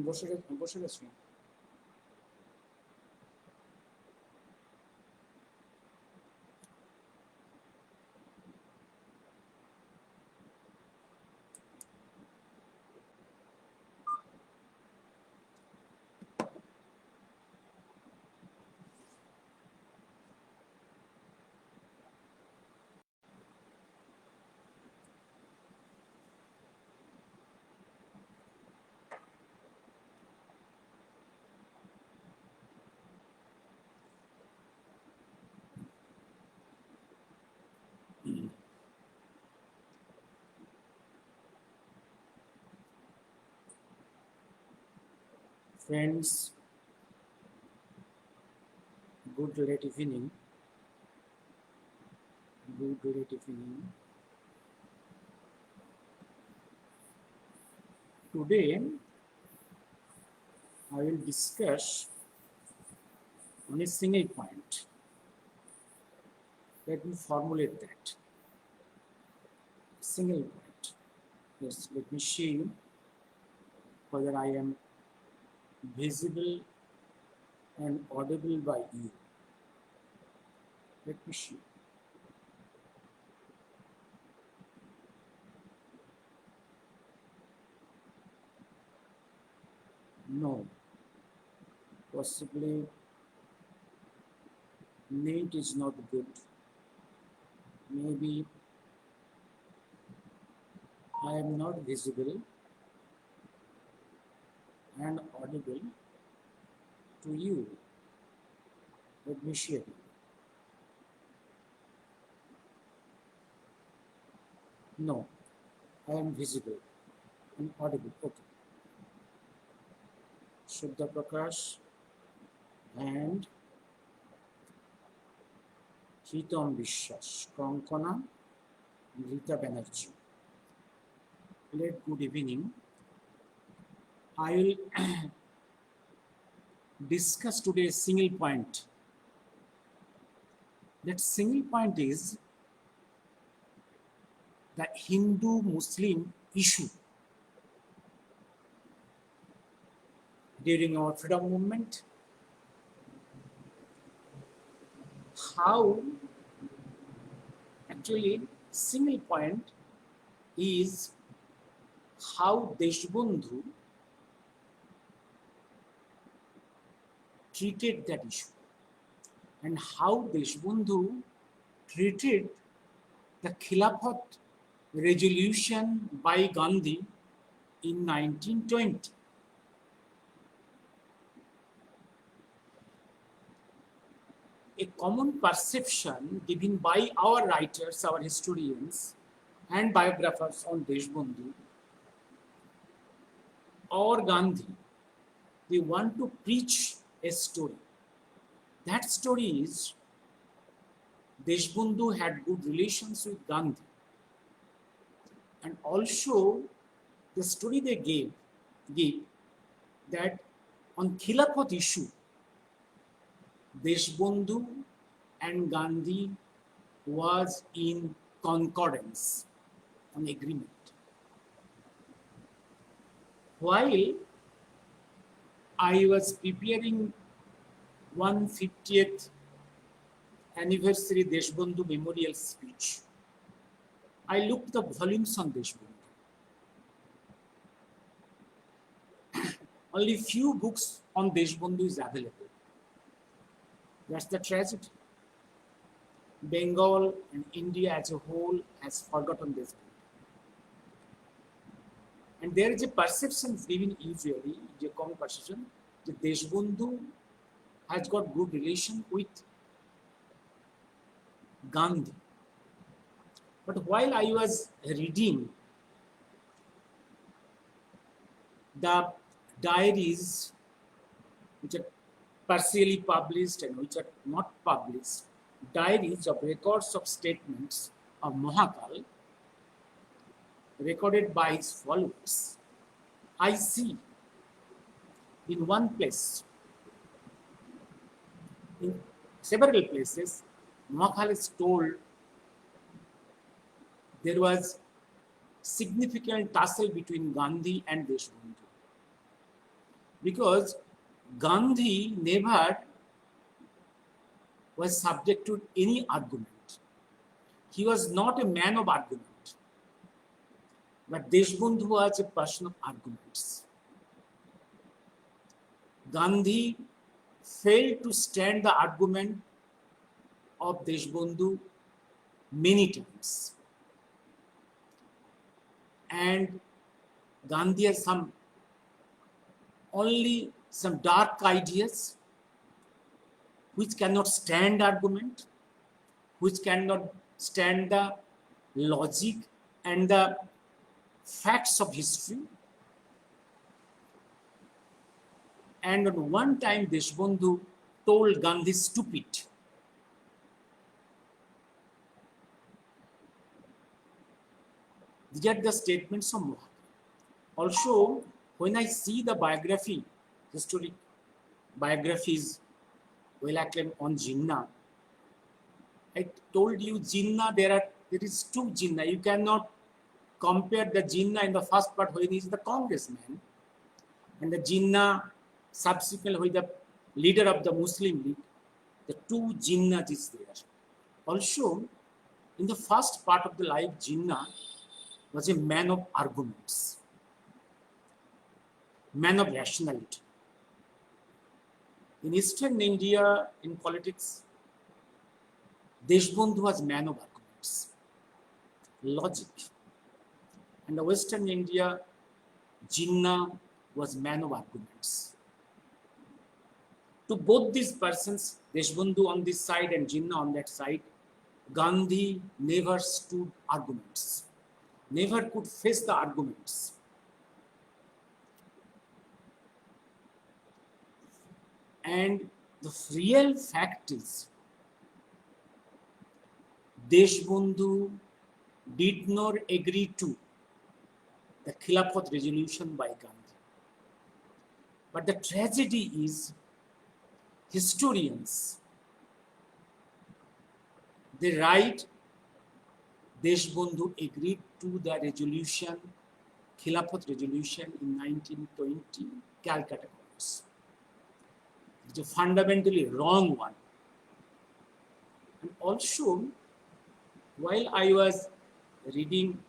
বসে গেছো? Friends, good late evening. Good late evening. Today, I will discuss on a single point. Let me formulate that. Single point. Yes, let me show you whether I am visible and audible by you. Let me show you. No, possibly net is not good. Maybe I am not visible and audible to you. Let me share. No, I am visible and audible. Okay. Shuddha Prakash and Hitam Vishwas, Konkona, Rita Banerjee. Late good evening. I will discuss today a single point. That single point is the Hindu-Muslim issue during our freedom movement. How actually single point is how Deshbandhu treated that issue and how Deshbandhu treated the Khilafat resolution by Gandhi in 1920. A common perception given by our writers, our historians, and biographers on Deshbandhu or Gandhi, they want to preach a story. That story is Deshbandhu had good relations with Gandhi. And also, the story they gave that on Khilafat issue, Deshbandhu and Gandhi was in concordance, an agreement. While I was preparing 150th anniversary Deshbandhu memorial speech, I looked the volumes on Deshbandhu. Only few books on Deshbandhu is available. That's the tragedy. Bengal and India as a whole has forgotten Deshbandhu. And there is a perception given usually, a common perception, that Deshbandhu has got good relation with Gandhi. But while I was reading the diaries which are partially published and which are not published, diaries of records of statements of Mahakal recorded by his followers, I see in one place, in several places, Mahakal is told there was significant tussle between Gandhi and Deshbandhu. because Gandhi never was subject to any argument. He was not a man of argument, but Deshbandhu was a person of arguments. Gandhi failed to stand the argument of Deshbandhu many times. And Gandhi has only some dark ideas which cannot stand argument, which cannot stand the logic and the facts of history. And on one time, Deshbandhu told Gandhi stupid. These are the statements of Mohan. Also, when I see the biography, historic biographies well acclaimed on Jinnah, I told you Jinnah, there is two Jinnah. You cannot compare the Jinnah in the first part when he is the congressman and the Jinnah subsequently with the leader of the Muslim League. The two Jinnah is there. Also, in the first part of the life, Jinnah was a man of arguments, man of rationality. In Eastern India, in politics, Deshbandhu was man of arguments, logic. And the Western India, Jinnah was man of arguments. To both these persons, Deshbandhu on this side and Jinnah on that side, Gandhi never stood arguments, never could face the arguments. And the real fact is, Deshbandhu did not agree to the Khilafat resolution by Gandhi. But the tragedy is, historians, they write Deshbandhu agreed to the resolution, Khilafat resolution in 1920 Calcutta Congress. It's a fundamentally wrong one. And also, while I was reading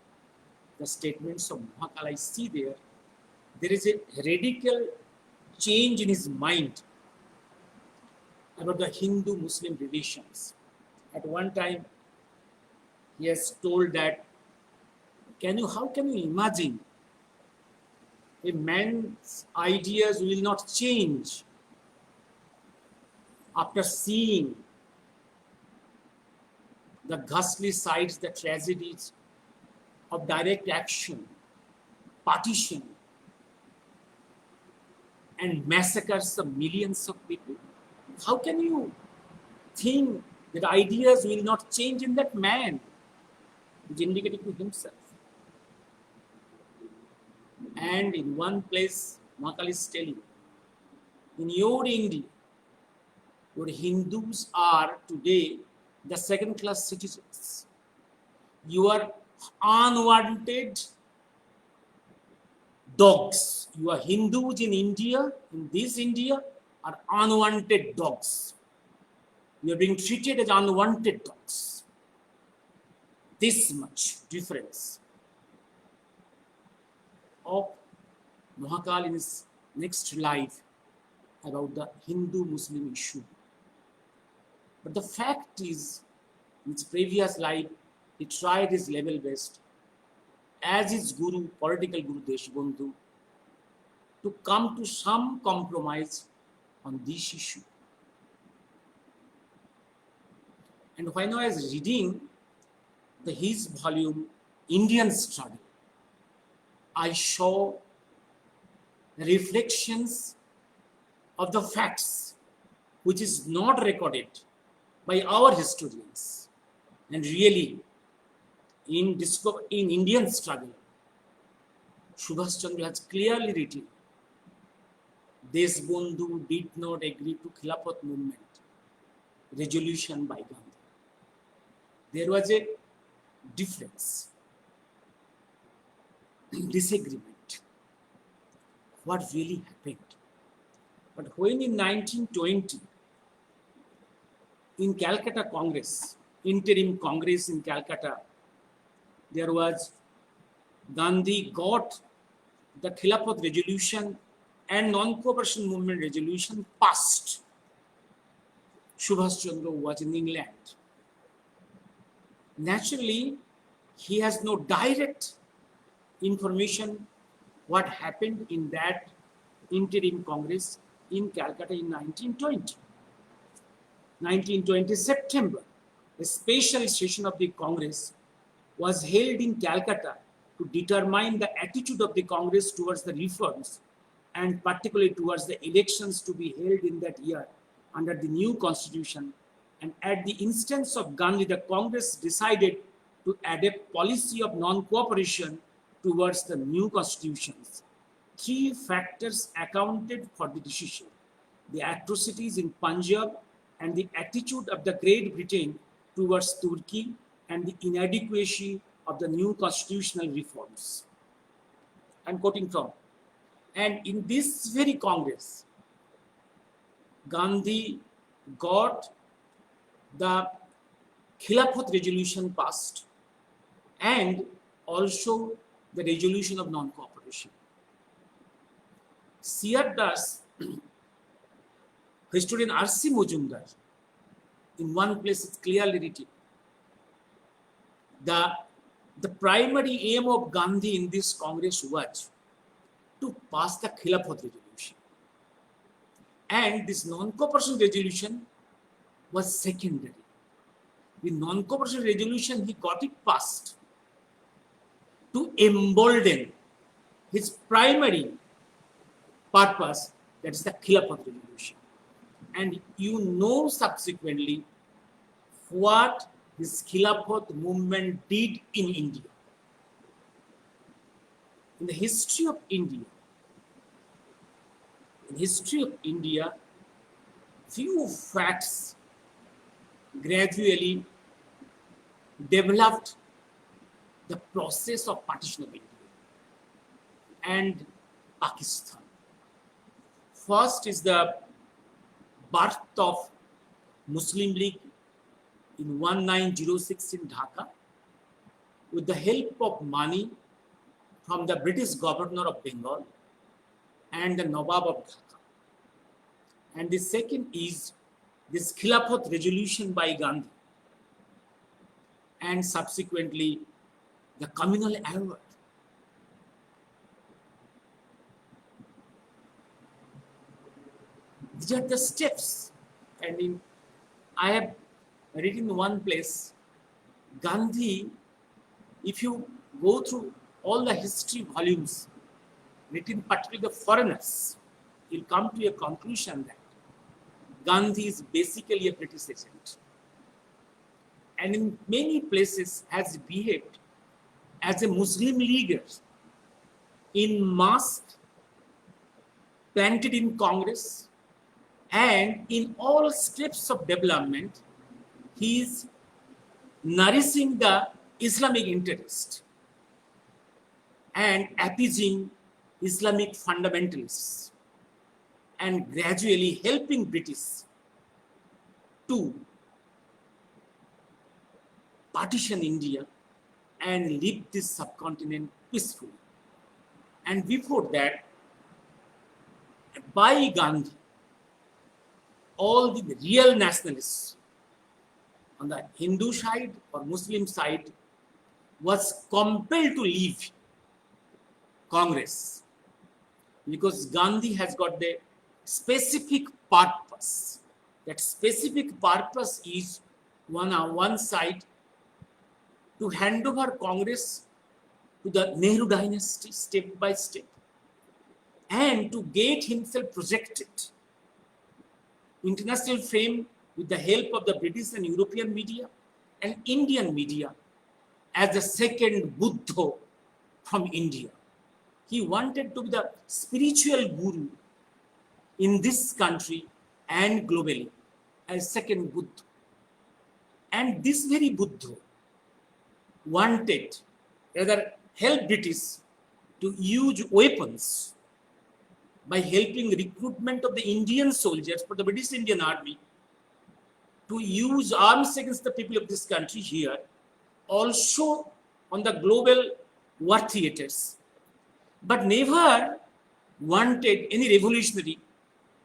the statements of Mahakal, I see there is a radical change in his mind about the Hindu-Muslim relations. At one time, he has told that, how can you imagine a man's ideas will not change after seeing the ghastly sides, the tragedies of direct action, partition, and massacres of millions of people? How can you think that ideas will not change in that man? He's indicating to himself. And in one place, Mahakal is telling, in your India, your Hindus are today the second-class citizens. You are unwanted dogs. You are Hindus in India, in this India, are unwanted dogs. You are being treated as unwanted dogs. This much difference of Mahakal in his next life about the Hindu-Muslim issue. But the fact is, in his previous life, he tried his level best as his guru, political guru Deshbandhu, to come to some compromise on this issue. And when I was reading his volume, Indian Struggle, I saw reflections of the facts which is not recorded by our historians. And really, in Indian Struggle, Subhash Chandra has clearly written, Deshbandhu did not agree to Khilafat movement resolution by Gandhi. There was a difference, disagreement. What really happened? But when in 1920, in Calcutta Congress, interim Congress in Calcutta, there was Gandhi got the Khilafat resolution and non-cooperation movement resolution passed. Subhash Chandra was in England. Naturally, he has no direct information what happened in that interim Congress in Calcutta in 1920. 1920 September, a special session of the Congress was held in Calcutta to determine the attitude of the Congress towards the reforms and particularly towards the elections to be held in that year under the new constitution. And at the instance of Gandhi, the Congress decided to adopt policy of non-cooperation towards the new constitutions. Three factors accounted for the decision: the atrocities in Punjab and the attitude of the Great Britain towards Turkey and the inadequacy of the new constitutional reforms. I'm quoting from. And in this very Congress, Gandhi got the Khilafat resolution passed and also the resolution of non-cooperation. Siardas, historian R.C. Mojumdar, in one place it's clearly written, the primary aim of Gandhi in this Congress was to pass the Khilafat resolution. And this non-cooperation resolution was secondary. The non-cooperation resolution, he got it passed to embolden his primary purpose, that is the Khilafat resolution. And you know subsequently what this Khilafat movement did in India. In the history of India, few facts gradually developed the process of partition of India and Pakistan. First is the birth of Muslim League in 1906 in Dhaka with the help of money from the British governor of Bengal and the Nawab of Dhaka. And the second is this Khilafat resolution by Gandhi and subsequently the communal award. These are the steps. And I have written in one place, Gandhi, if you go through all the history volumes written particularly the foreigners, you'll come to a conclusion that Gandhi is basically a British agent. And in many places has behaved as a Muslim leader in mask, planted in Congress, and in all steps of development, he is nourishing the Islamic interest and appeasing Islamic fundamentalists and gradually helping British to partition India and leave this subcontinent peacefully. And before that, by Gandhi, all the real nationalists on the Hindu side or Muslim side was compelled to leave Congress because Gandhi has got the specific purpose. That specific purpose is on one side to hand over Congress to the Nehru dynasty step by step and to get himself projected international fame with the help of the British and European media and Indian media as the second Buddha from India. He wanted to be the spiritual guru in this country and globally as second Buddha. And this very Buddha wanted rather help British to use weapons by helping recruitment of the Indian soldiers for the British Indian Army to use arms against the people of this country here, also on the global war theaters, but never wanted any revolutionary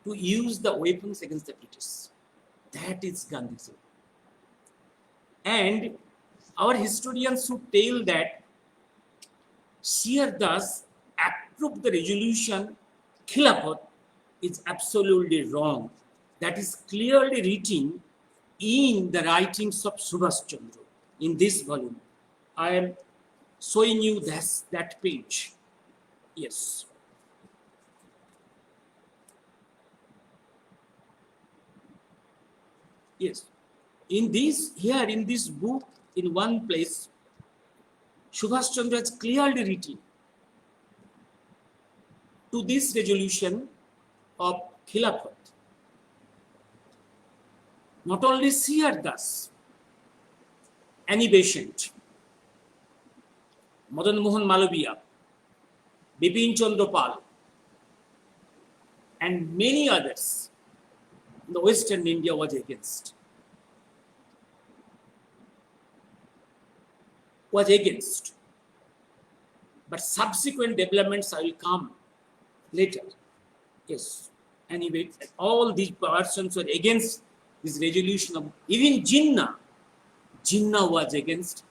to use the weapons against the British. That is Gandhi's. And our historians who tell that Sheer Das approved the resolution Khilafat is absolutely wrong. That is clearly written in the writings of Subhash Chandra in this volume. I am showing you that page. Yes. Yes. In this book, in one place, Subhash Chandra has clearly written to this resolution of Khilafat. Not only Sheer Das, Annie Besant, Madan Mohan Malaviya, Bipin Chandra Pal, and many others in the Western India was against. But subsequent developments I will come later. Yes. Anyway, all these persons were against this resolution of, even Jinnah was against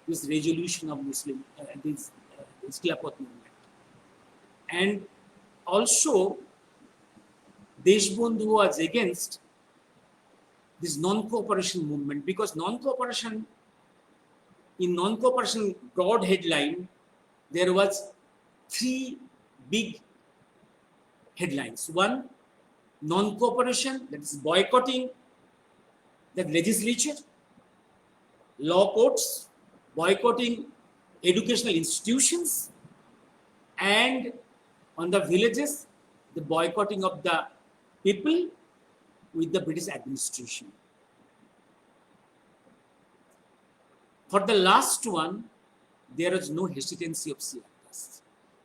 this resolution of Muslim, this Khilafat movement. And also, Deshbandhu was against this non-cooperation movement, because in non-cooperation broad headline, there was three big headlines. One, non-cooperation, that is boycotting the legislature, law courts, boycotting educational institutions, and on the villages, the boycotting of the people with the British administration. For the last one, there is no hesitancy of Sheer Das.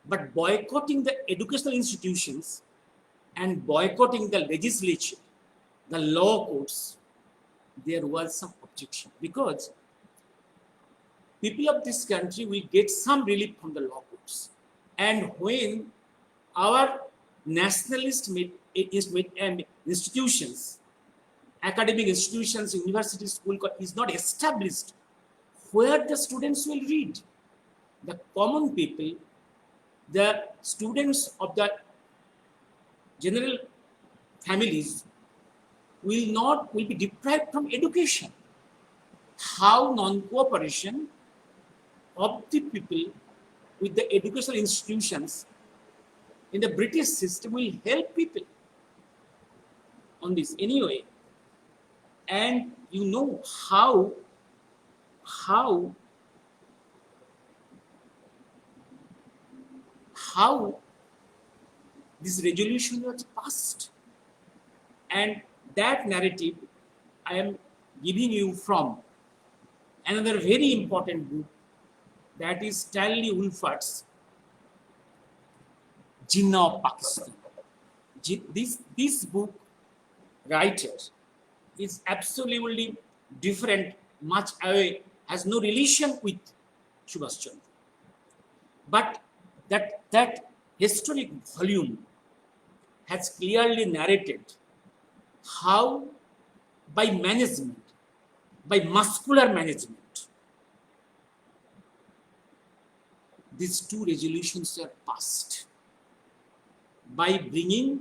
But boycotting the educational institutions and boycotting the legislature, the law courts, there was some objection, because people of this country will get some relief from the law courts. And when our nationalist institutions, academic institutions, university, school is not established where the students will read, the common people, the students of the general families will be deprived from education. How non-cooperation of the people with the educational institutions in the British system will help people on this anyway. And you know how this resolution was passed. And that narrative I am giving you from another very important book, that is Stanley Wolfert's Jinnah of Pakistan. This book writer is absolutely different, much away, has no relation with Subhash Chandra. But that historic volume has clearly narrated how by muscular management, these two resolutions are passed, by bringing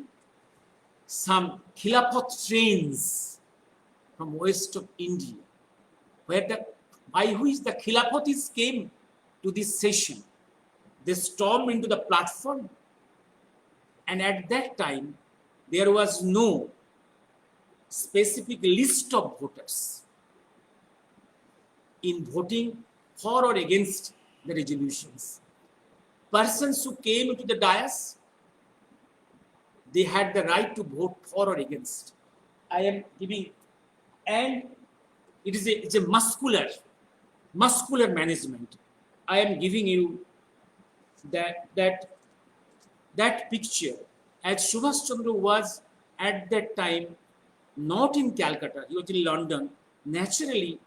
some Khilafat trains from west of India, by which the Khilafatis came to this session. They stormed into the platform, and at that time, there was no specific list of voters in voting for or against the resolutions. Persons who came into the dais, they had the right to vote for or against. I am giving, and it's a muscular management. I am giving you that picture as Subhash Chandra was at that time not in Calcutta, he was in London. Naturally,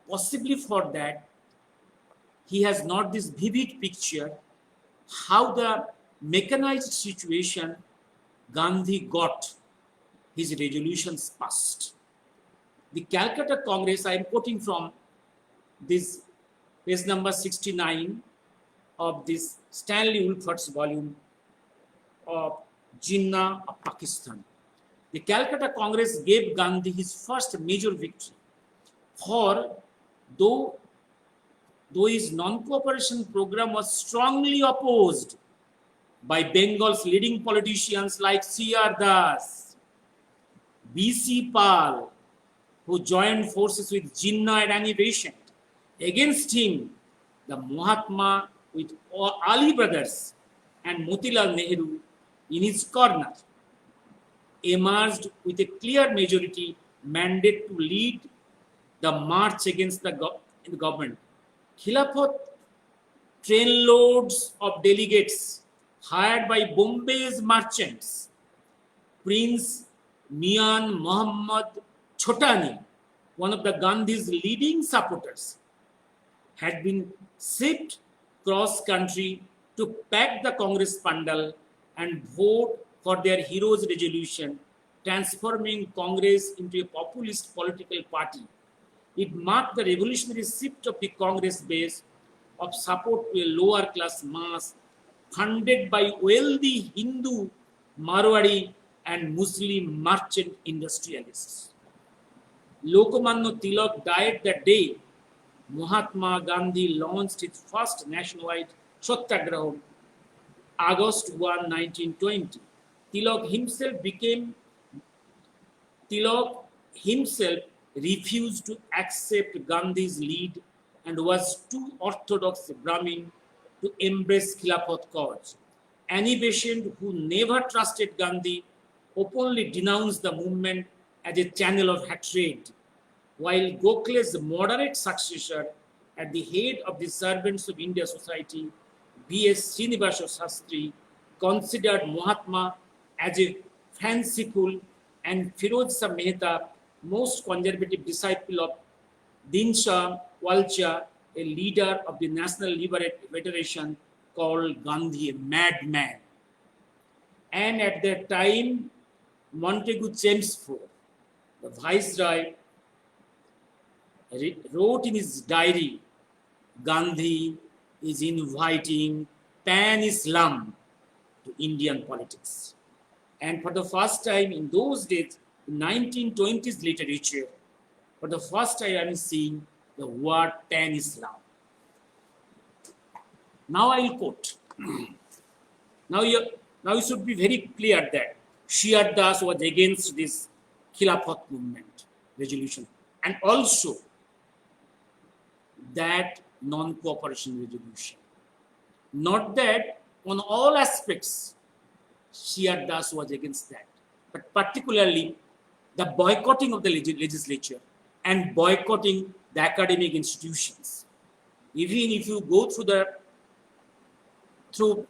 possibly for that, he has not this vivid picture how the mechanized situation Gandhi got his resolutions passed. The Calcutta Congress, I am quoting from this page number 69 of this Stanley Wolfert's volume of Jinnah of Pakistan. The Calcutta Congress gave Gandhi his first major victory. For though his non-cooperation program was strongly opposed by Bengal's leading politicians like C.R. Das, B.C. Pal, who joined forces with Jinnah at an event. Against him, the Mahatma with Ali brothers and Motilal Nehru in his corner emerged with a clear majority mandate to lead the march against the government. Khilafat trainloads of delegates hired by Bombay's merchants, Prince Mian Muhammad Chotani, one of the Gandhi's leading supporters, had been shipped cross country to pack the Congress pandal and vote for their hero's resolution, transforming Congress into a populist political party. It marked the revolutionary shift of the Congress base of support to a lower class mass funded by wealthy Hindu, Marwari, and Muslim merchant industrialists. Lokomanno Tilak died that day. Mahatma Gandhi launched his first nationwide Satyagraha, August 1, 1920. Tilak himself refused to accept Gandhi's lead and was too orthodox Brahmin to embrace Khilafat cause. Any patient who never trusted Gandhi openly denounced the movement as a channel of hatred, while Gokhale's moderate successor at the head of the Servants of India Society, B.S. Srinivasa Shastri, considered Mahatma as a fanciful and Firoz Shah Mehta, most conservative disciple of Dinshaw Walcha, a leader of the National Liberation Federation, called Gandhi a madman. And at that time, Montagu Chelmsford, the viceroy, wrote in his diary, Gandhi is inviting pan-Islam to Indian politics. And for the first time in those days, in 1920s literature, for the first time I am seeing the word pan-Islam. Now I will quote. Now you should be very clear that C.R. Das was against this Khilafat movement resolution, and also that non-cooperation resolution. Not that on all aspects C.R. Das was against that, but particularly the boycotting of the legislature and boycotting the academic institutions. Even if you go through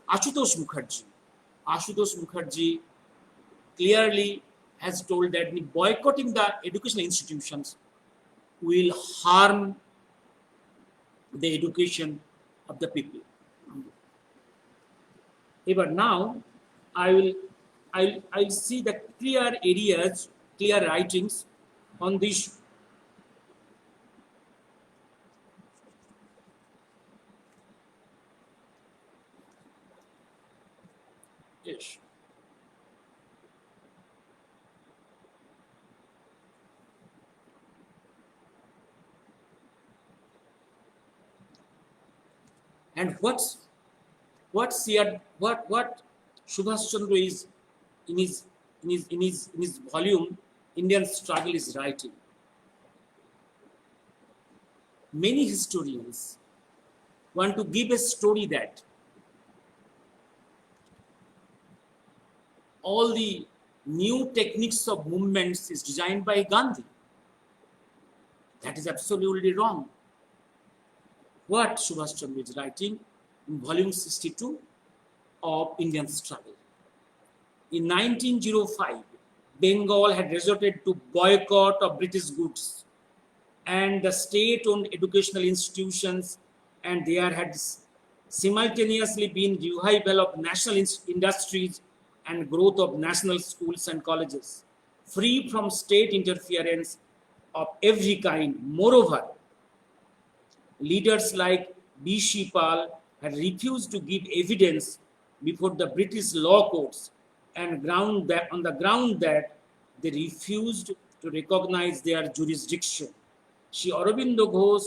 Ashutosh Mukherjee clearly has told that boycotting the educational institutions will harm the education of the people. But now I'll see the clear areas, clear writings on this. Yes. And what Subhash Chandra is in his volume Indian Struggle is writing. Many historians want to give a story that all the new techniques of movements is designed by Gandhi. That is absolutely wrong. What Subhash Chandra is writing in volume 62 of Indian Struggle. In 1905, Bengal had resorted to boycott of British goods and the state-owned educational institutions, and there had simultaneously been revival of national industries and growth of national schools and colleges, free from state interference of every kind. Moreover, leaders like B. Pal had refused to give evidence before the British law courts and on the ground that they refused to recognize their jurisdiction. Sri Aurobindo Ghosh,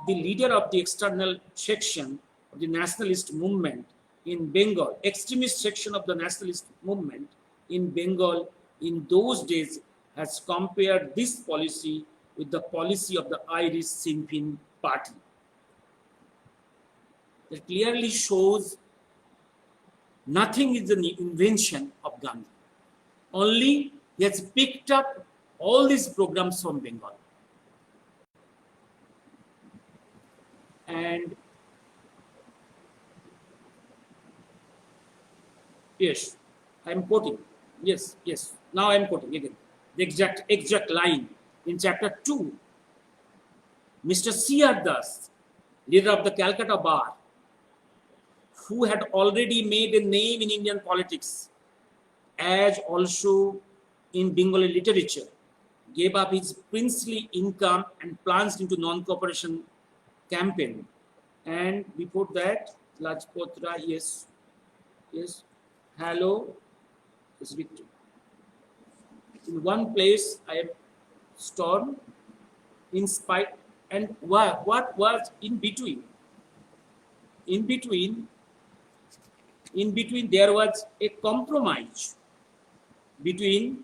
the leader of the external section of the nationalist movement in Bengal, extremist section of the nationalist movement in Bengal in those days, has compared this policy with the policy of the Irish Sinn Féin party. It clearly shows nothing is the invention of Gandhi. Only he has picked up all these programs from Bengal. And yes, I am quoting. Yes. Now I am quoting again. The exact line in chapter 2. Mr. C.R. Das, leader of the Calcutta Bar, who had already made a name in Indian politics, as also in Bengali literature, gave up his princely income and plunged into non-cooperation campaign. And before that, Lajpotra, yes, hello, yes, Victor. In one place, I am storm, in spite, and what was in between? In between, there was a compromise between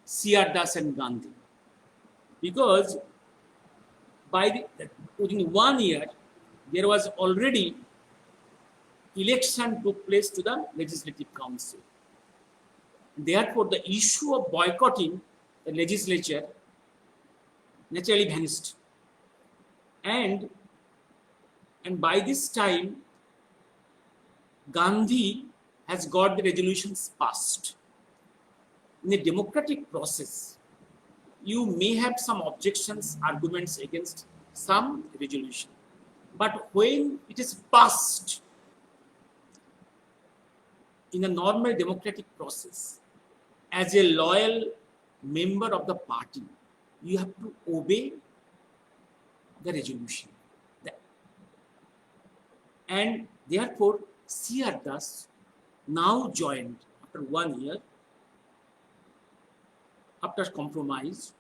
C.R. Das and Gandhi, because within 1 year, there was already election took place to the Legislative Council. Therefore, the issue of boycotting the legislature naturally vanished. And by this time, Gandhi has got the resolutions passed. In a democratic process, you may have some objections, arguments against some resolution. But when it is passed in a normal democratic process, as a loyal member of the party, you have to obey the resolution. And therefore, C.R. Das now joined after 1 year, after compromise,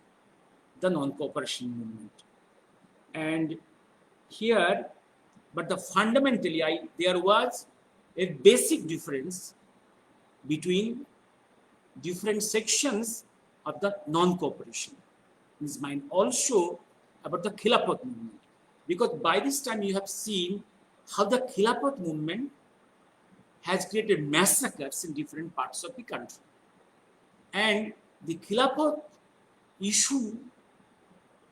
the non-cooperation movement. And here, but fundamentally, there was a basic difference between different sections of the non-cooperation. This mind also about the Khilafat movement, because by this time you have seen how the Khilafat movement has created massacres in different parts of the country. And the Khilafat issue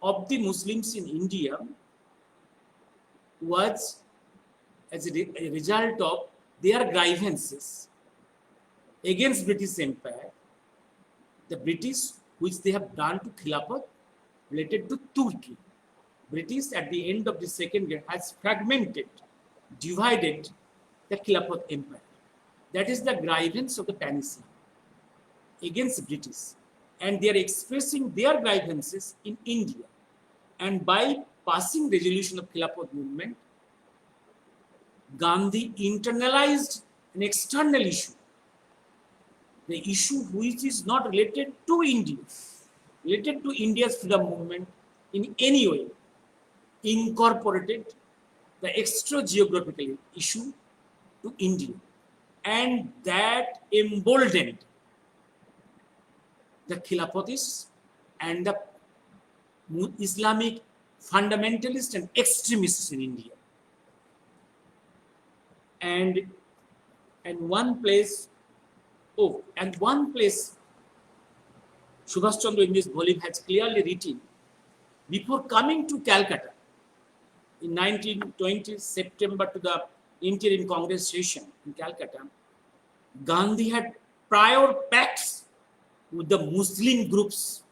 of the Muslims in India was as a result of their grievances against British Empire, the British which they have done to Khilafat related to Turkey. British at the end of the Second Year has fragmented, divided the Khilafat Empire. That is the grievance of the Pan-Islam against British. And they are expressing their grievances in India. And by passing resolution of Khilafat movement, Gandhi internalized an external issue, the issue which is not related to India, related to India's freedom movement in any way, incorporated the extra geographical issue to India. And that emboldened the Khilafatists and the Islamic fundamentalists and extremists in India. And one place, Subhash Chandra in this volume has clearly written, before coming to Calcutta in 1920 September to the interim Congress session in Calcutta, Gandhi had prior pacts with the Muslim groups.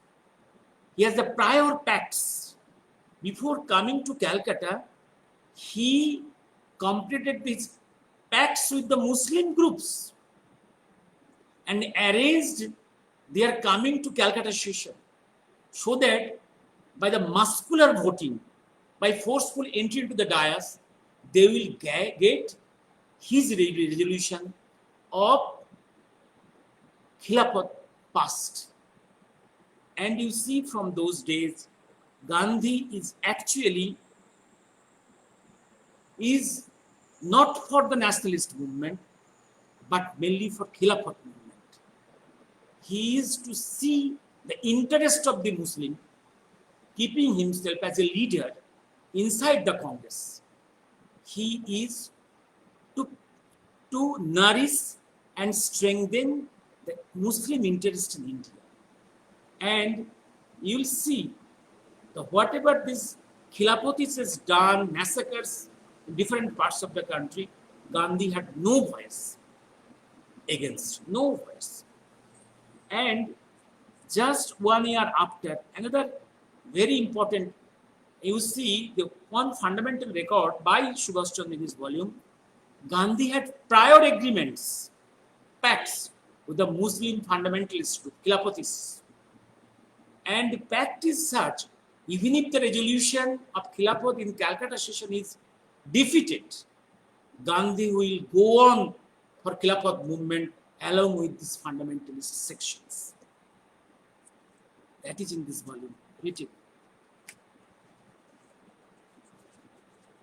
He has the prior pacts. Before coming to Calcutta, he completed these pacts with the Muslim groups and arranged their coming to Calcutta session, so that by the muscular voting, by forceful entry into the dais, they will get his resolution of Khilafat passed. And you see from those days, Gandhi is not for the nationalist movement, but mainly for Khilafat movement. He is to see the interest of the Muslim, keeping himself as a leader inside the Congress. He is to nourish and strengthen the Muslim interest in India. And you'll see that whatever this Khilafatis has done, massacres in different parts of the country, Gandhi had no voice against, no voice. And just 1 year after, another very important, you see the one fundamental record by Subj in this volume, Gandhi had prior agreements, pacts with the Muslim fundamentalists, with Khilafatis. And the pact is such, even if the resolution of Khilafat in Calcutta session is defeated, Gandhi will go on for Khilafat movement along with these fundamentalist sections. That is in this volume written.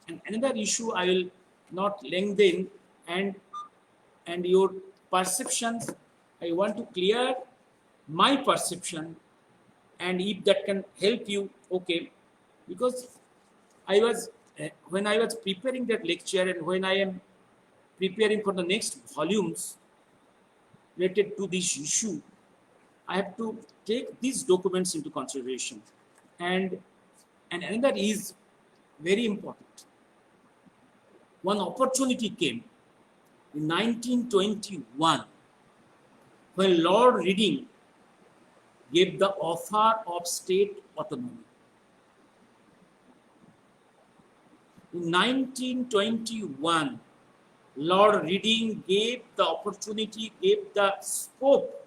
And another issue I will not lengthen, and your perceptions, I want to clear my perception, and if that can help you, okay, because I was when I was preparing that lecture and when I am preparing for the next volumes related to this issue, I have to take these documents into consideration. And another is very important. One opportunity came in 1921 when Lord Reading gave the offer of state autonomy. In 1921, Lord Reading gave the opportunity, gave the scope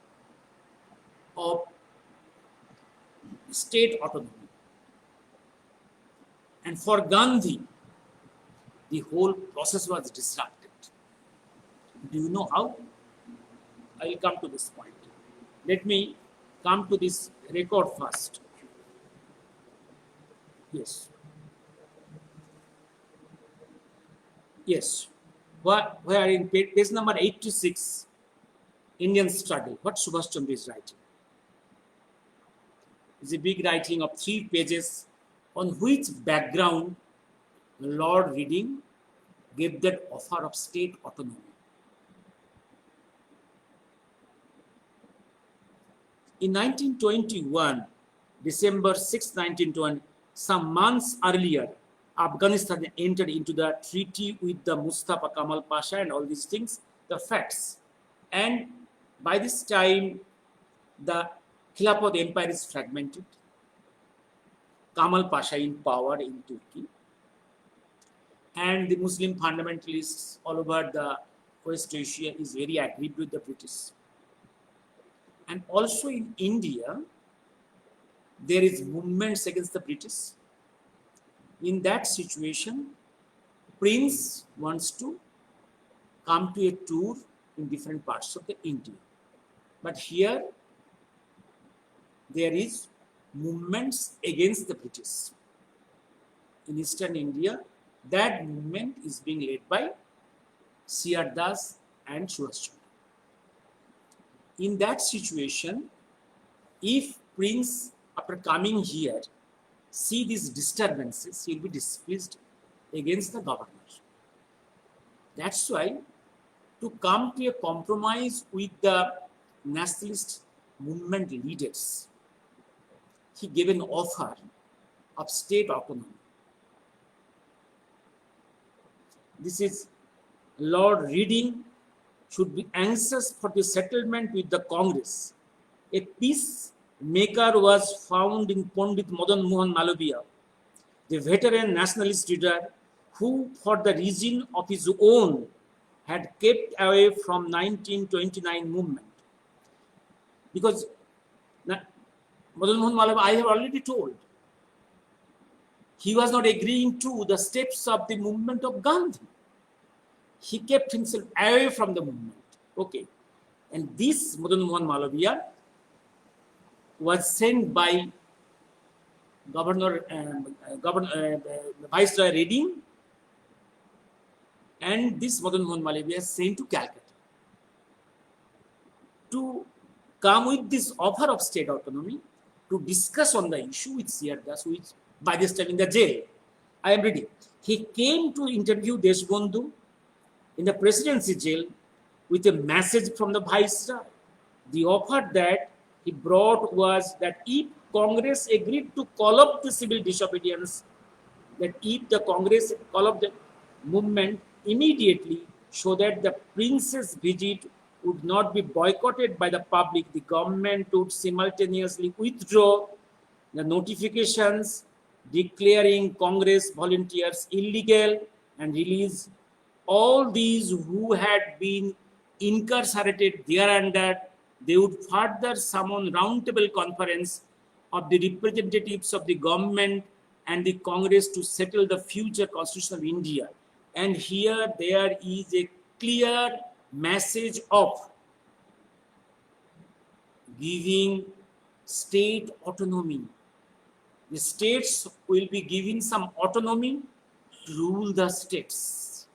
of state autonomy. And for Gandhi, the whole process was disrupted. Do you know how? I will come to this point. Let me come to this record first. Yes. Yes. Where in page number 86, Indian struggle, what Subhash Chandra is writing. It's a big writing of 3 pages on which background Lord Reading gave that offer of state autonomy. In 1921, December 6, 1921, some months earlier, Afghanistan entered into the treaty with the Mustafa Kamal Pasha and all these things, the facts. And by this time, the Khilafat empire is fragmented. Kamal Pasha in power in Turkey. And the Muslim fundamentalists all over the West Asia is very aggrieved with the British. And also in India, there is movements against the British. In that situation, Prince wants to come to a tour in different parts of the India. But here, there is movements against the British. In Eastern India, that movement is being led by C.R. Das and Subhash Chandra. In that situation, if Prince, after coming here, see these disturbances, he will be displeased against the governor. That's why, to come to a compromise with the nationalist movement leaders, he gave an offer of state autonomy. This is Lord Reading should be anxious for the settlement with the Congress. A peacemaker was found in Pandit Madan Mohan Malviya, the veteran nationalist leader who, for the reason of his own, had kept away from 1929 movement. Because Madan Mohan Malviya, I have already told, he was not agreeing to the steps of the movement of Gandhi. He kept himself away from the movement. Okay. And this Madan Mohan Malviya was sent by Viceroy Reading, and this Madan Mohan Malviya was sent to Calcutta to come with this offer of state autonomy to discuss on the issue with C.R. Das, which by this time in the jail. I am reading. He came to interview Deshbandhu in the presidency jail with a message from the Viceroy. The offer that he brought was that if Congress agreed to call up the civil disobedience, that if the Congress call up the movement immediately so that the prince's visit would not be boycotted by the public, the government would simultaneously withdraw the notifications declaring Congress volunteers illegal and release all these who had been incarcerated thereunder. They would further summon roundtable conference of the representatives of the government and the Congress to settle the future constitution of India. And here there is a clear message of giving state autonomy. The states will be given some autonomy to rule the states.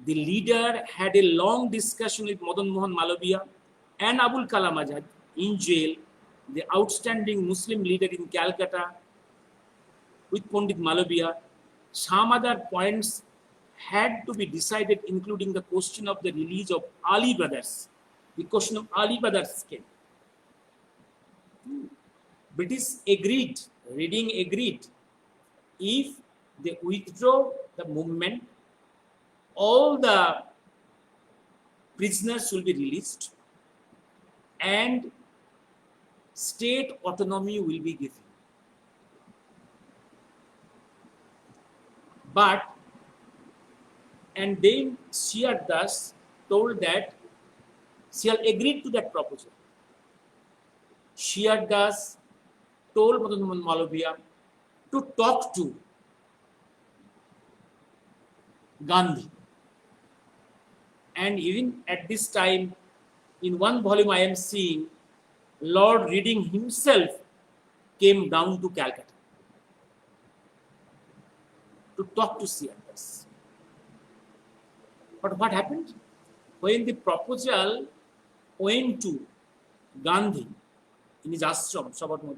The leader had a long discussion with Madan Mohan Malviya and Abul Kalam Azad in jail, the outstanding Muslim leader in Calcutta, with Pandit Malviya. Some other points had to be decided, including the question of the release of Ali brothers. The question of Ali brothers came. British agreed, Reading agreed, if they withdraw the movement, all the prisoners will be released and state autonomy will be given. But, and then C.R. Das told that C.R. agreed to that proposal. C.R. Das told Madan Mohan Malviya to talk to Gandhi. And even at this time, in one volume I am seeing, Lord Reading himself came down to Calcutta to talk to C.R. Das. But what happened? When the proposal went to Gandhi in his ashram, Sabarmati,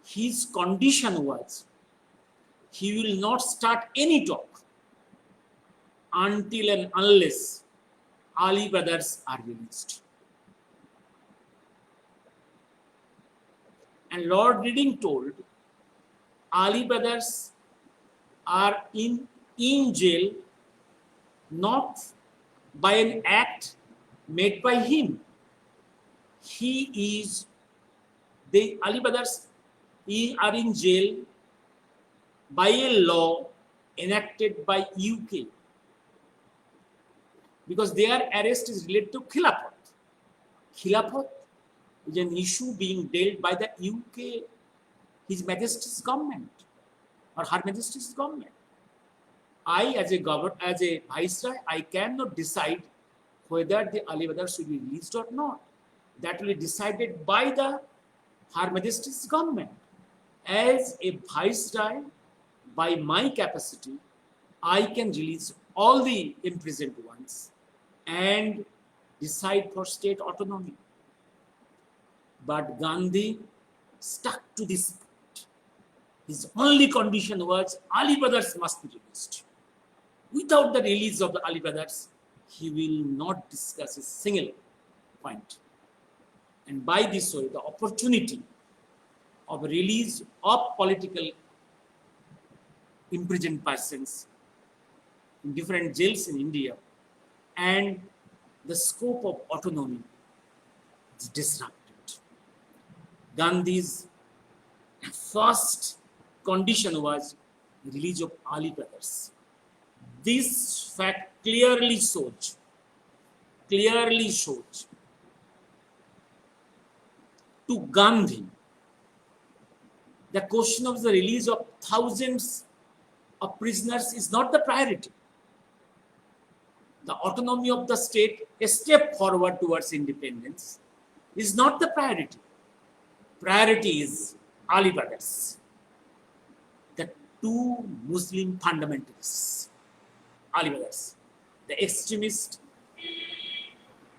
his condition was he will not start any talk until and unless Ali brothers are released. And Lord Reading told Ali brothers are in jail not by an act made by him. Ali brothers are in jail by a law enacted by UK, because their arrest is related to Khilafat. Khilafat is an issue being dealt by the UK, His Majesty's government or Her Majesty's government. I, as a viceroy, I cannot decide whether the Ali brothers should be released or not. That will be decided by the Her Majesty's government. As a viceroy, by my capacity, I can release all the imprisoned ones and decide for state autonomy. But Gandhi stuck to this point. His only condition was Ali brothers must be released. Without the release of the Ali brothers, he will not discuss a single point. And by this way, the opportunity of release of political imprisoned persons in different jails in India and the scope of autonomy is disrupted. Gandhi's first condition was release of Ali brothers. This fact clearly shows to Gandhi the question of the release of thousands of prisoners is not the priority. The autonomy of the state, a step forward towards independence, is not the priority. Priority is Ali brothers, the two Muslim fundamentalists. Ali brothers, the extremist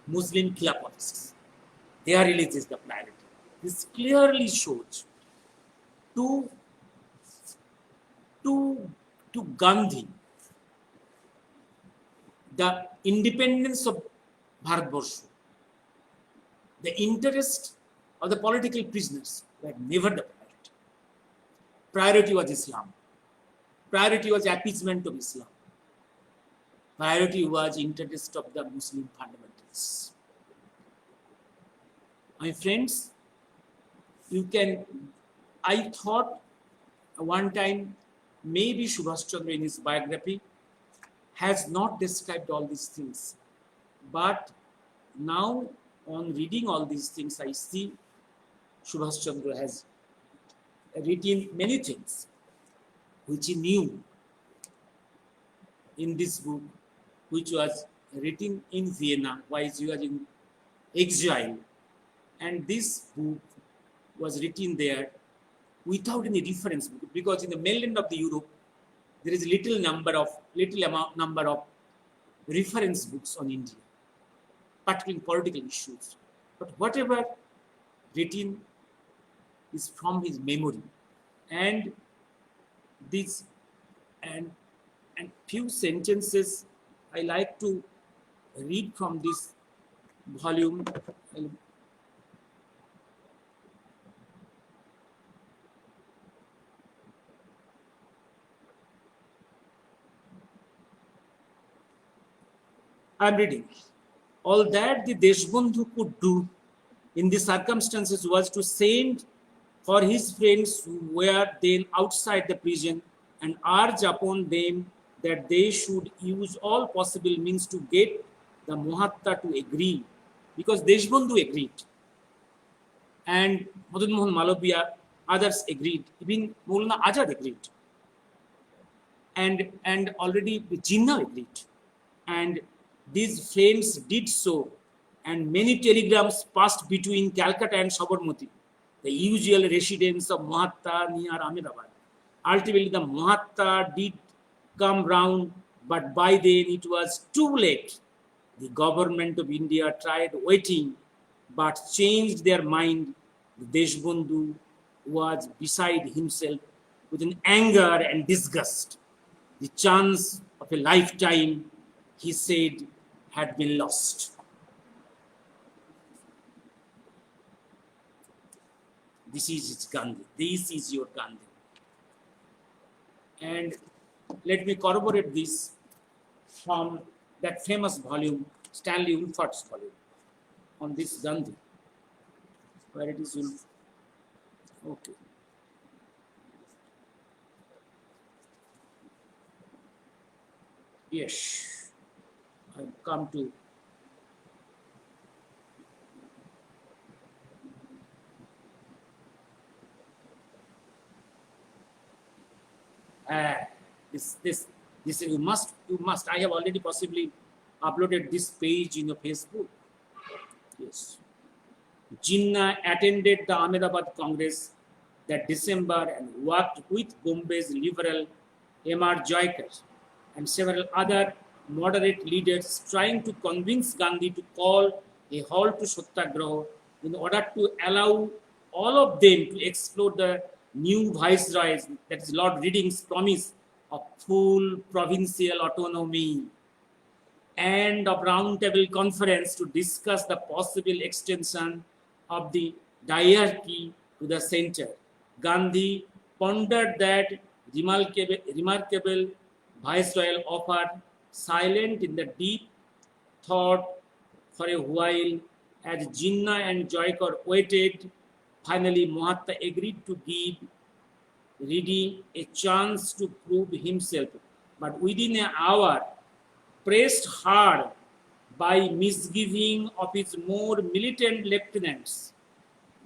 Muslim Khilafatists. Their release is the priority. This clearly shows to, to Gandhi the independence of Bharatvarsha, the interest of the political prisoners were never the priority. Priority was Islam. Priority was appeasement of Islam. Priority was interest of the Muslim fundamentalists. My friends, I thought one time maybe Subhash Chandra in his biography has not described all these things. But now on reading all these things, I see Subhash Chandra has written many things which he knew in this book, which was written in Vienna while he was in exile. And this book was written there without any reference book, because in the mainland of the Europe, there is little number of reference books on India, particularly in political issues. But whatever written is from his memory, and this and few sentences I like to read from this volume. I'm reading. All that the Deshbandhu could do in the circumstances was to send for his friends who were then outside the prison and urge upon them that they should use all possible means to get the Mahatma to agree, because Deshbandhu agreed and Madan Mohan Malviya, others agreed, even Maulana Azad agreed, and already Jinnah agreed, and these friends did so, and many telegrams passed between Calcutta and Sabarmati, the usual residence of Mahatma near Ahmedabad. Ultimately, the Mahatma did come round, but by then it was too late. The government of India tried waiting, but changed their mind. The Deshbandhu was beside himself with an anger and disgust. The chance of a lifetime, he said, had been lost. This is its Gandhi. This is your Gandhi. And let me corroborate this from that famous volume, Stanley Wolfert's volume, on this Gandhi. Where it is Wolf. Okay. Yes. I've come to this you must I have already possibly uploaded this page in your Facebook. Yes. Jinnah attended the Ahmedabad Congress that December and worked with Bombay's liberal M.R. Joykar and several other moderate leaders trying to convince Gandhi to call a halt to Satyagraha in order to allow all of them to explore the new viceroy's, that is Lord Reading's promise of full provincial autonomy, and of roundtable conference to discuss the possible extension of the diarchy to the center. Gandhi pondered that remarkable viceroyal offer, silent in the deep thought for a while as Jinnah and Joykar waited. Finally, Mahatma agreed to give Reedy a chance to prove himself, but within an hour, pressed hard by misgiving of his more militant lieutenants,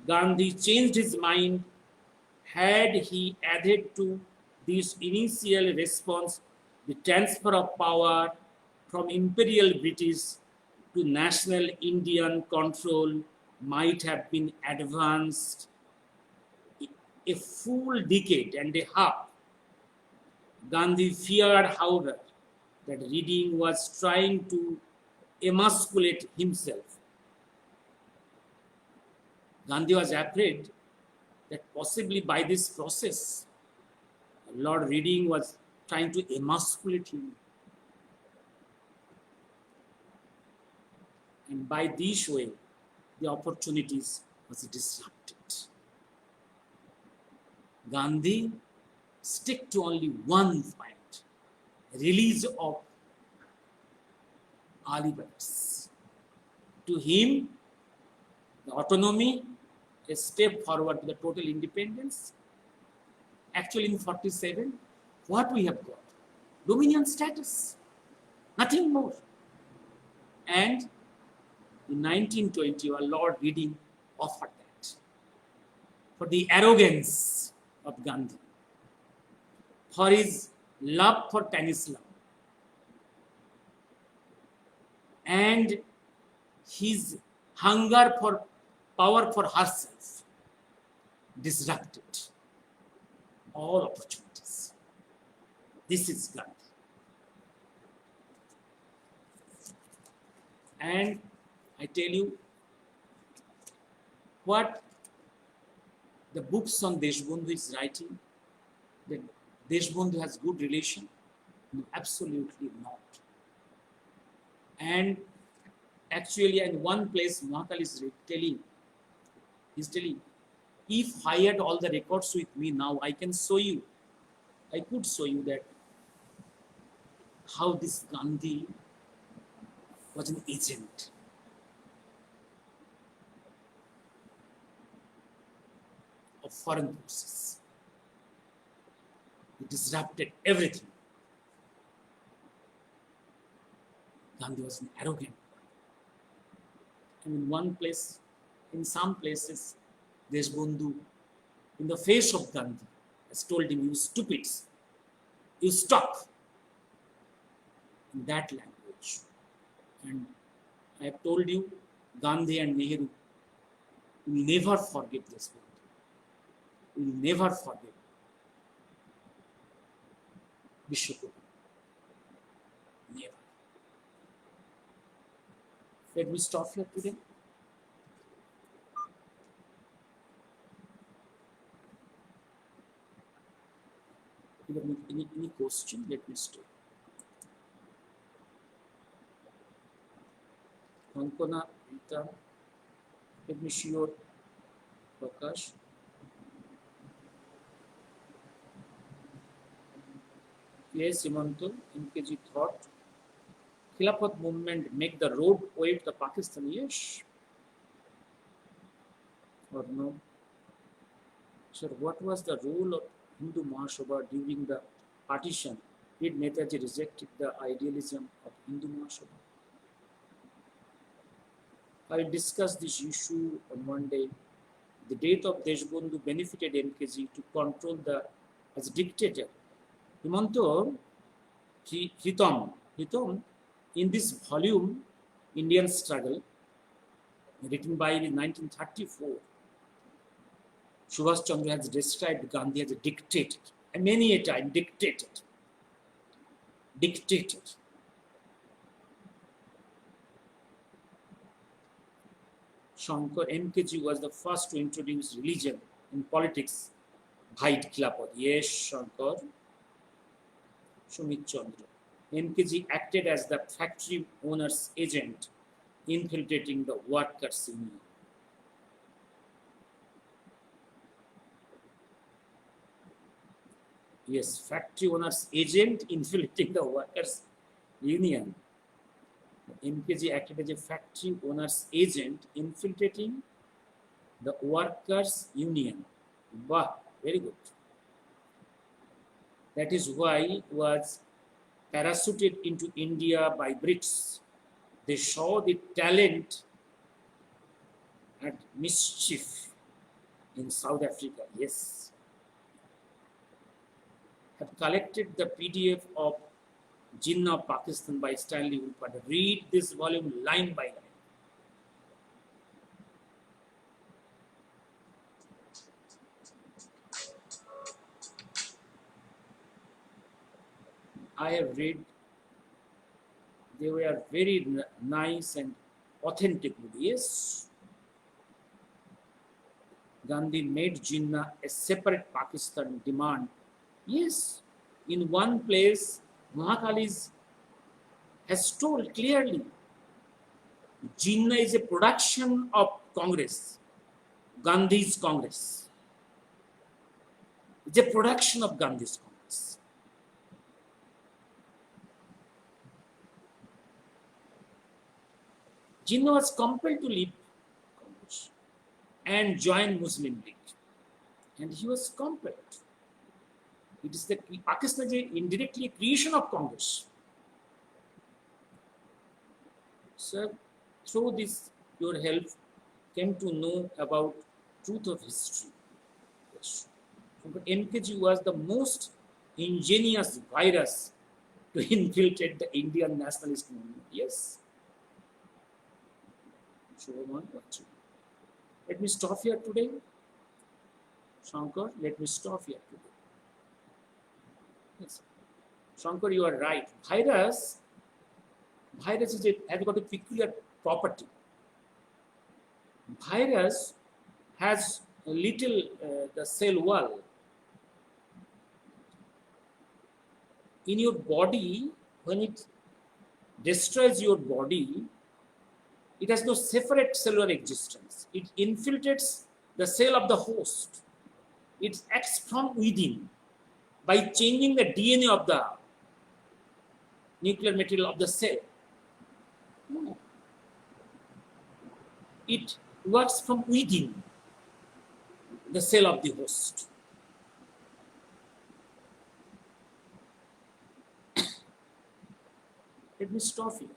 Gandhi changed his mind. Had he adhered to this initial response, the transfer of power from imperial British to national Indian control might have been advanced a full decade and a half. Gandhi feared, however, that Reading was trying to emasculate himself. Gandhi was afraid that possibly by this process, Lord Reading was trying to emasculate him. And by this way, the opportunities was disrupted. Gandhi stick to only one point, release of Alibats. To him, the autonomy, a step forward to the total independence. Actually, in 47, what we have got? Dominion status, nothing more. And in 1920, our Lord Reading offered that for the arrogance of Gandhi, for his love for Tanislam, and his hunger for power for herself, disrupted all opportunities. This is Gandhi. And I tell you what the books on Deshbandhu is writing, that Deshbandhu has good relation? No, absolutely not. And actually, in one place, Mahakal is telling, if I had all the records with me now, I could show you that how this Gandhi was an agent. Of foreign forces. He disrupted everything. Gandhi was an arrogant. And in one place, in some places, Deshbandhu, in the face of Gandhi, has told him, you stupids, you stop. In that language. And I have told you, Gandhi and Nehru will never forget this word. Will never forget Vishwakut. Never. Let me stop here today. Any question? Let me stop. Ankona, Rita, let me see your Prakash. Yes, Simanto, MKG thought. Khilafat movement make the road wave the Pakistan, yes? Or no? Sir, what was the role of Hindu Mahasabha during the partition? Did Netaji reject the idealism of Hindu Mahasabha? I will discuss this issue on one day. The death of Deshbandhu benefited MKG to control as dictator. Himanto, Hitom, in this volume, Indian Struggle, written by in 1934, Subhash Chandra has described Gandhi as a dictator, and many a time dictated. Shankar MKG was the first to introduce religion in politics, Bhait Khilafat. Yes, Shankar. Sumit Chandra. MKG acted as the factory owner's agent, infiltrating the workers' union. Yes, factory owner's agent infiltrating the workers' union. MKG acted as a factory owner's agent, infiltrating the workers' union. Wow, very good. That is why he was parachuted into India by Brits. They saw the talent at mischief in South Africa. Yes. Have collected the PDF of Jinnah of Pakistan by Stanley Woolpert. Read this volume line by line. I have read, they were very nice and authentic. Yes. Gandhi made Jinnah a separate Pakistan demand. Yes. In one place, Mahakali has told clearly, Jinnah is a production of Congress, Gandhi's Congress. It's a production of Gandhi's Congress. Jinnah was compelled to leave Congress and join Muslim League. And he was compelled. It is the Pakistan is indirectly a creation of Congress. Sir, through this, your help came to know about truth of history. Yes. But MKG was the most ingenious virus to infiltrate the Indian nationalist movement. Yes. Let me stop here today. Shankar, let me stop here today. Yes. Shankar, you are right. Virus has got a peculiar property. Virus has a little the cell wall. In your body, when it destroys your body, it has no separate cellular existence. It infiltrates the cell of the host. It acts from within by changing the DNA of the nuclear material of the cell. No. It works from within the cell of the host. Let me stop here.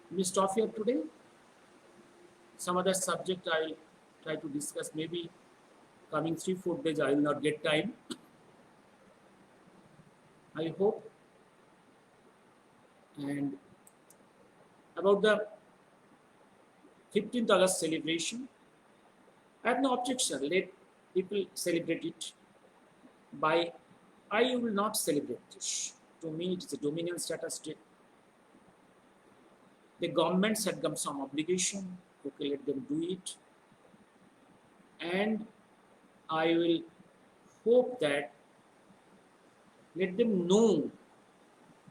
Let me stop here today. Some other subject I'll try to discuss. Maybe coming 3-4 days I will not get time. I hope. And about the 15th August celebration, I have no objection. Let people celebrate it. I will not celebrate this. To me, it is a dominion status day. The governments had come some obligation. Okay, let them do it. And I will hope that let them know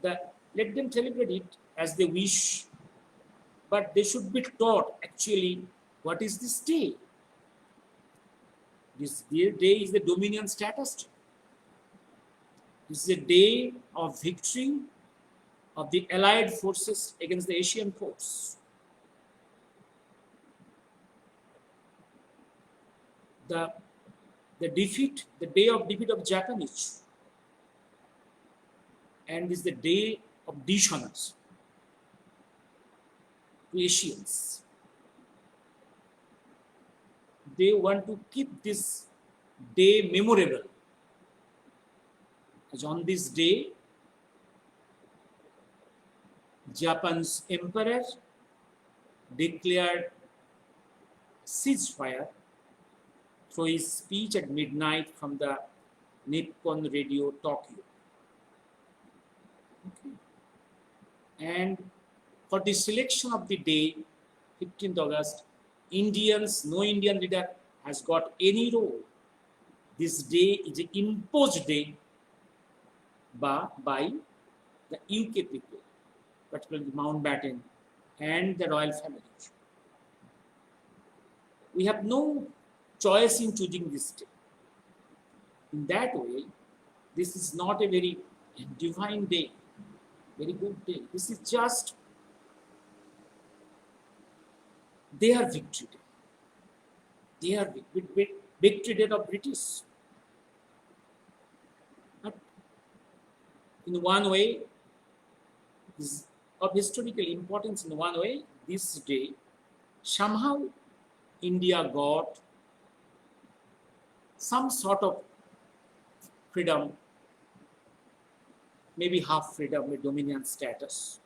that let them celebrate it as they wish, but they should be taught actually what is this day. This day is the dominion status day. This is a day of victory of the allied forces against the Asian force. The defeat, the day of defeat of Japanese, and this is the day of dishonor to Asians. They want to keep this day memorable. As on this day, Japan's emperor declared ceasefire through his speech at midnight from the Nippon Radio Tokyo. Okay. And for the selection of the day, 15th August, no Indian leader has got any role. This day is an imposed day by the UK people, particularly Mountbatten and the royal family. We have no choice in choosing this day. In that way, this is not a very divine day, very good day. This is just their victory day. Their victory day of British. But in one way, is of historical importance in one way, this day, somehow India got some sort of freedom, maybe half freedom with dominion status,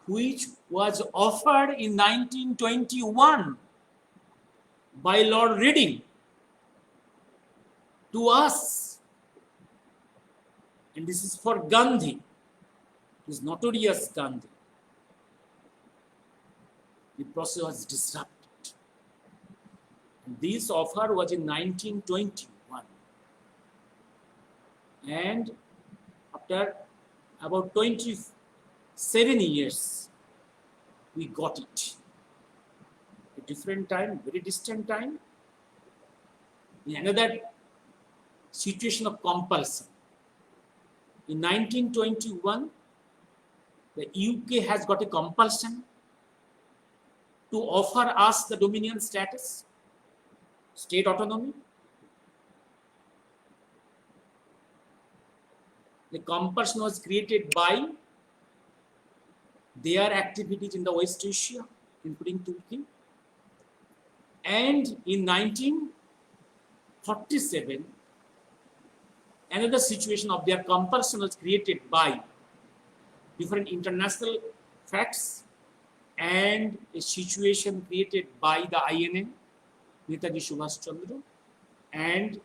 which was offered in 1921 by Lord Reading to us. And this is for Gandhi, this notorious Gandhi. The process was disrupted. And this offer was in 1921. And after about 27 years, we got it. A different time, very distant time. In another situation of compulsion. In 1921, the UK has got a compulsion to offer us the dominion status, state autonomy. The compulsion was created by their activities in the West Asia, including Turkey. And in 1947, another situation of their compulsion was created by different international facts and a situation created by the INN, Netaji Subhash Chandra, and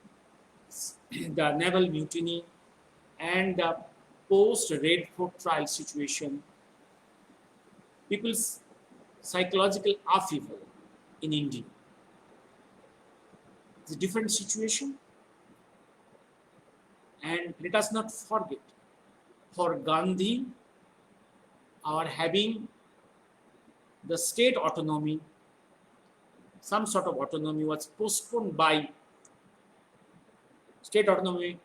the naval mutiny and the post-Red Fort trial situation, people's psychological upheaval in India. It's a different situation. And let us not forget, for Gandhi, our having the state autonomy, some sort of autonomy was postponed by state autonomy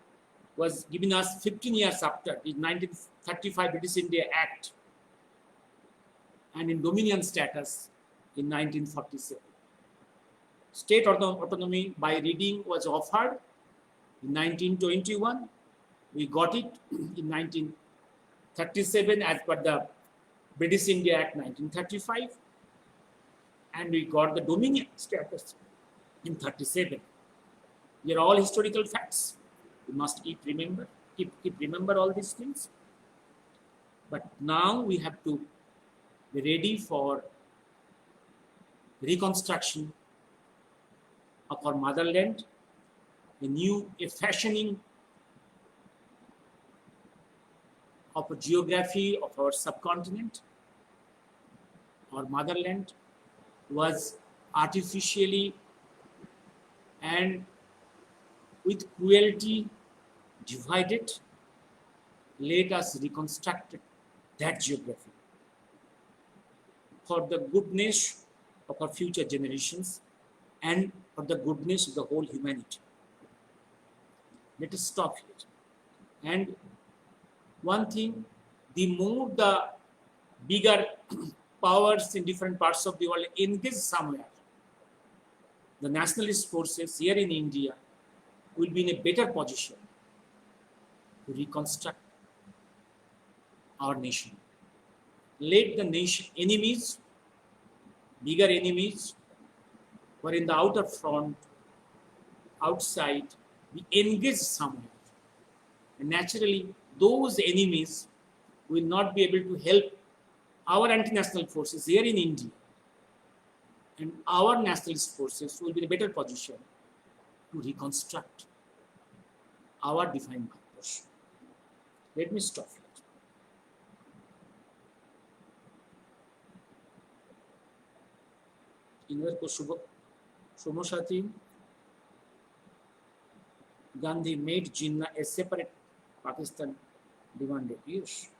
was given us 15 years after the 1935 British India Act and in dominion status in 1947. State autonomy by Reading was offered in 1921. We got it in 1937 as per the British India Act 1935. And we got the dominion status in 37. They are all historical facts. We must keep remember all these things. But now we have to be ready for reconstruction of our motherland, a fashioning of a geography of our subcontinent. Our motherland was artificially and with cruelty divided. Let us reconstruct that geography for the goodness of our future generations and for the goodness of the whole humanity. Let us stop here. And one thing, the more the bigger powers in different parts of the world engage somewhere, the nationalist forces here in India will be in a better position to reconstruct our nation. Let the nation enemies, bigger enemies, who are in the outer front, outside, be engaged somewhere. And naturally, those enemies will not be able to help our anti-national forces here in India. And our nationalist forces will be in a better position to reconstruct our defined Bharat. Let me stop here. इनवर को Somosati, Gandhi made Jinnah a separate Pakistan demanded. Yes.